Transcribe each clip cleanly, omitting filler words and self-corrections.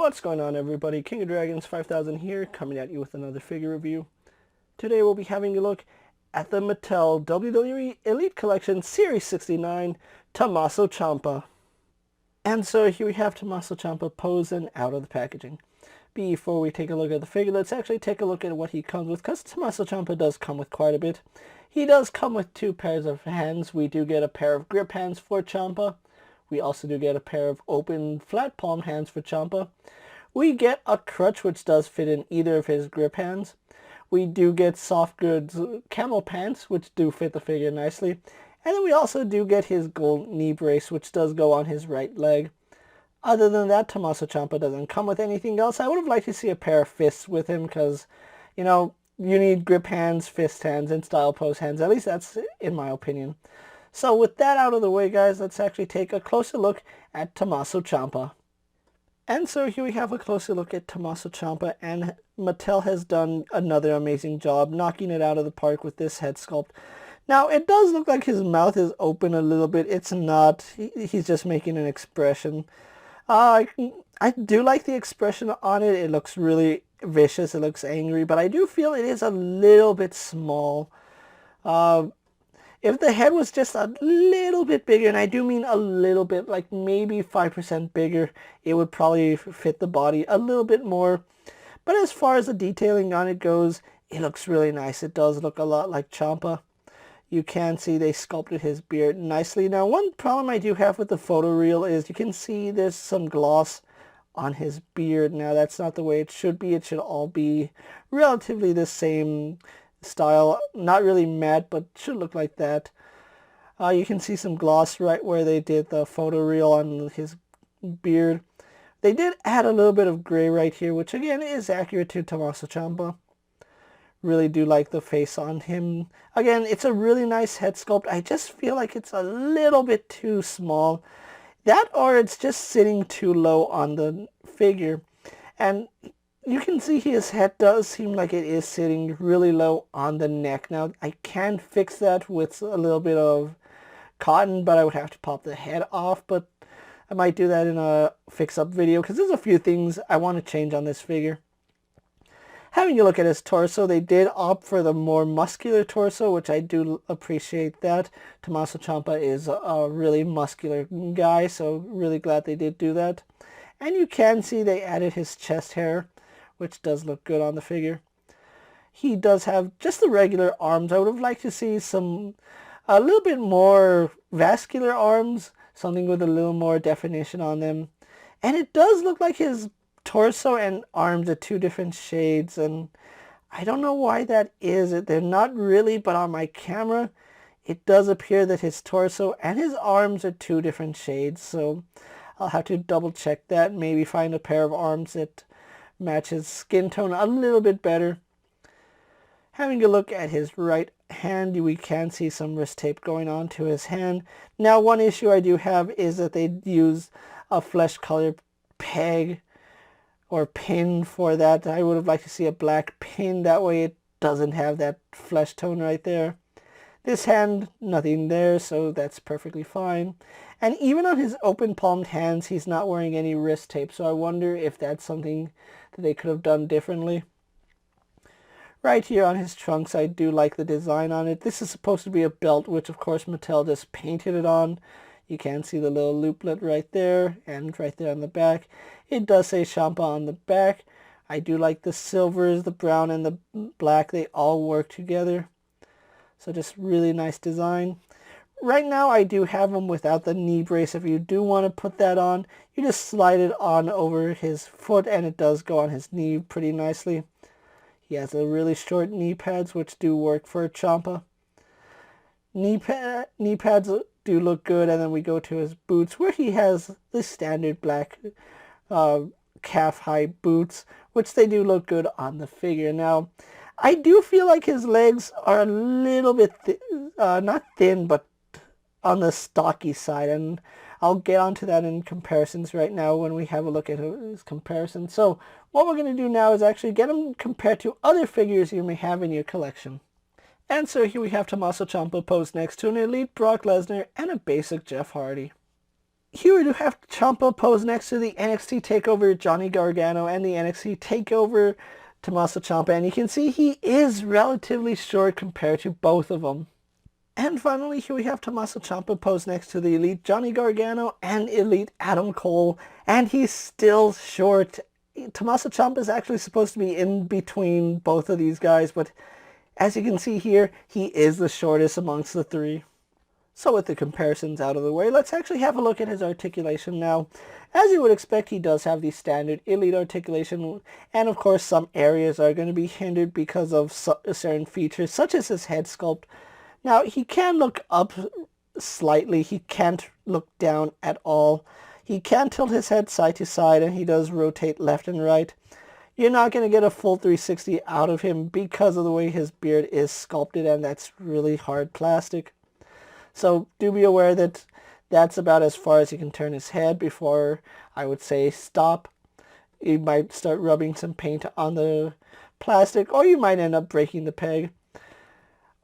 What's going on, everybody? King of Dragons 5000 here, coming at you with another figure review. Today we'll be having a look at the Mattel WWE Elite Collection Series 69 Tommaso Ciampa. And so here we have Tommaso Ciampa posing out of the packaging. Before we take a look at the figure, let's actually take a look at what he comes with, because Tommaso Ciampa does come with quite a bit. He does come with two pairs of hands. We do get a pair of grip hands for Ciampa. We also do get a pair of open flat palm hands for Ciampa. We get a crutch which does fit in either of his grip hands. We do get soft goods camel pants which do fit the figure nicely. And then we also do get his gold knee brace which does go on his right leg. Other than that, Tommaso Ciampa doesn't come with anything else. I would have liked to see a pair of fists with him because, you know, you need grip hands, fist hands, and style pose hands. At least that's in my opinion. So with that out of the way, guys, let's actually take a closer look at Tommaso Ciampa. And so here we have a closer look at Tommaso Ciampa, and Mattel has done another amazing job knocking it out of the park with this head sculpt. Now, it does look like his mouth is open a little bit. It's not. He's just making an expression. I do like the expression on it. It looks really vicious. It looks angry, but I do feel it is a little bit small. If the head was just a little bit bigger, and I do mean a little bit, like maybe 5% bigger, it would probably fit the body a little bit more. But as far as the detailing on it goes, it looks really nice. It does look a lot like Ciampa. You can see they sculpted his beard nicely. Now, one problem I do have with the photo reel is you can see there's some gloss on his beard. Now, that's not the way it should be. It should all be relatively the same style, not really matte, but should look like that. You can see some gloss right where they did the photo reel on his beard. They did add a little bit of gray right here, which again is accurate to Tommaso Ciampa. Really do like the face on him. Again, it's a really nice head sculpt. I just feel like it's a little bit too small. That, or it's just sitting too low on the figure. And you can see his head does seem like it is sitting really low on the neck. Now, I can fix that with a little bit of cotton, but I would have to pop the head off. But I might do that in a fix-up video because there's a few things I want to change on this figure. Having a look at his torso, they did opt for the more muscular torso, which I do appreciate that. Tommaso Ciampa is a really muscular guy, so really glad they did do that. And you can see they added his chest hair, which does look good on the figure. He does have just the regular arms. I would have liked to see a little bit more vascular arms, something with a little more definition on them. And it does look like his torso and arms are two different shades, and I don't know why that is. They're not really, but on my camera, it does appear that his torso and his arms are two different shades, so I'll have to double check that, maybe find a pair of arms that match his skin tone a little bit better. Having a look at his right hand, we can see some wrist tape going on to his hand. Now, one issue I do have is that they use a flesh color peg or pin for that. I would have liked to see a black pin, that way it doesn't have that flesh tone right there. This hand, nothing there, so that's perfectly fine. And even on his open palmed hands, he's not wearing any wrist tape, so I wonder if that's something that they could have done differently. Right here on his trunks, I do like the design on it. This is supposed to be a belt, which of course Mattel just painted it on. You can see the little looplet right there, and right there on the back. It does say Ciampa on the back. I do like the silvers, the brown, and the black. They all work together. So just really nice design. Right now, I do have him without the knee brace. If you do want to put that on, you just slide it on over his foot, and it does go on his knee pretty nicely. He has a really short knee pads, which do work for Ciampa. Knee pads do look good, and then we go to his boots, where he has the standard black calf-high boots, which they do look good on the figure. Now, I do feel like his legs are a little bit, not thin, but on the stocky side, and I'll get onto that in comparisons right now when we have a look at his comparison. So what we're going to do now is actually get him compared to other figures you may have in your collection. And so here we have Tommaso Ciampa posed next to an elite Brock Lesnar and a basic Jeff Hardy. Here we do have Ciampa posed next to the NXT TakeOver Johnny Gargano and the NXT TakeOver Tommaso Ciampa, and you can see he is relatively short compared to both of them. And finally, here we have Tommaso Ciampa posed next to the Elite Johnny Gargano and Elite Adam Cole, and he's still short. Tommaso Ciampa is actually supposed to be in between both of these guys, but as you can see here, he is the shortest amongst the three. So with the comparisons out of the way, let's actually have a look at his articulation now. As you would expect, he does have the standard elite articulation, and of course some areas are going to be hindered because of certain features, such as his head sculpt. Now, he can look up slightly, he can't look down at all. He can tilt his head side to side, and he does rotate left and right. You're not going to get a full 360 out of him because of the way his beard is sculpted, and that's really hard plastic. So do be aware that that's about as far as you can turn his head before I would say stop. You might start rubbing some paint on the plastic, or you might end up breaking the peg.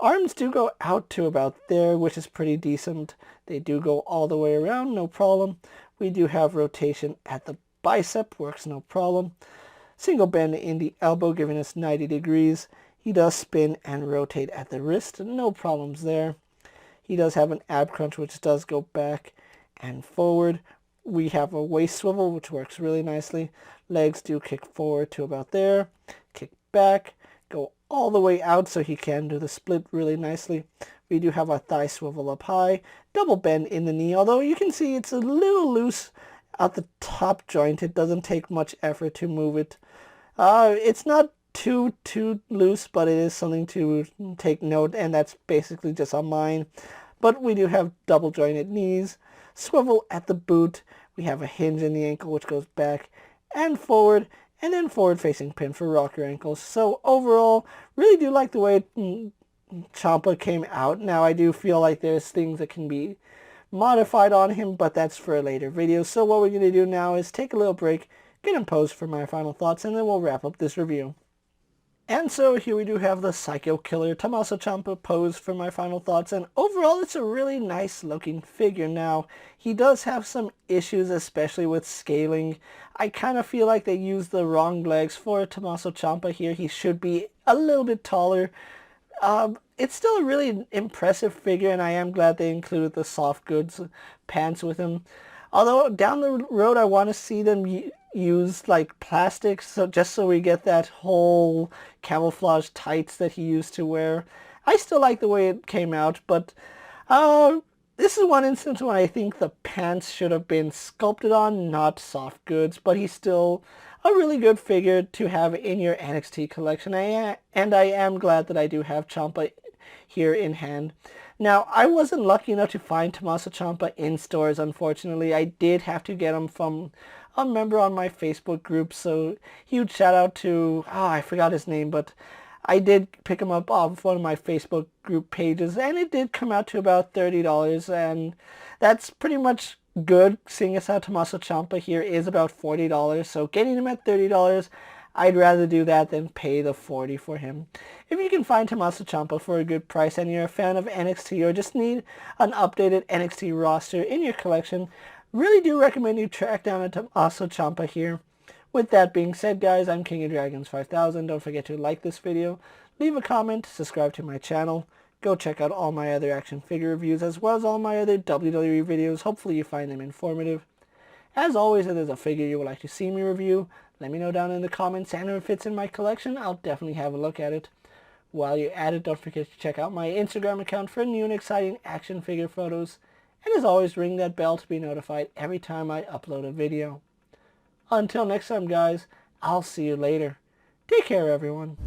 Arms do go out to about there, which is pretty decent. They do go all the way around, no problem. We do have rotation at the bicep, works no problem. Single bend in the elbow, giving us 90 degrees. He does spin and rotate at the wrist, no problems there. He does have an ab crunch, which does go back and forward. We have a waist swivel, which works really nicely. Legs do kick forward to about there, kick back, go all the way out so he can do the split really nicely. We do have a thigh swivel up high, double bend in the knee, although you can see it's a little loose at the top joint. It doesn't take much effort to move it. It's not too loose, but it is something to take note, and that's basically just on mine. But we do have double jointed knees, swivel at the boot. We have a hinge in the ankle, which goes back and forward, and then forward facing pin for rocker ankles. So overall, really do like the way Ciampa came out. Now I do feel like there's things that can be modified on him, but that's for a later video. So what we're going to do now is take a little break, get him posed for my final thoughts, and then we'll wrap up this review. And so here we do have the Psycho Killer Tommaso Ciampa posed for my final thoughts, and overall it's a really nice looking figure. Now, he does have some issues, especially with scaling. I kind of feel like they used the wrong legs for Tommaso Ciampa here. He should be a little bit taller. It's still a really impressive figure, and I am glad they included the soft goods pants with him. Although down the road I want to see them use like plastic, so just so we get that whole camouflage tights that he used to wear. I still like the way it came out, but this is one instance when I think the pants should have been sculpted on, not soft goods, but he's still a really good figure to have in your NXT collection, and I am glad that I do have Ciampa here in hand. Now, I wasn't lucky enough to find Tommaso Ciampa in stores, unfortunately. I did have to get him from a member on my Facebook group, so huge shout out to, I forgot his name, but I did pick him up off one of my Facebook group pages, and it did come out to about $30, and that's pretty much good, seeing as how Tommaso Ciampa here is about $40, so getting him at $30, I'd rather do that than pay the $40 for him. If you can find Tommaso Ciampa for a good price and you're a fan of NXT or just need an updated NXT roster in your collection, really do recommend you track down a Tommaso Ciampa here. With that being said, guys, I'm KingofDragons 5000. Don't forget to like this video, leave a comment, subscribe to my channel. Go check out all my other action figure reviews as well as all my other WWE videos. Hopefully you find them informative. As always, if there's a figure you would like to see me review, let me know down in the comments, and if it's in my collection, I'll definitely have a look at it. While you're at it, don't forget to check out my Instagram account for new and exciting action figure photos. And as always, ring that bell to be notified every time I upload a video. Until next time, guys, I'll see you later. Take care, everyone.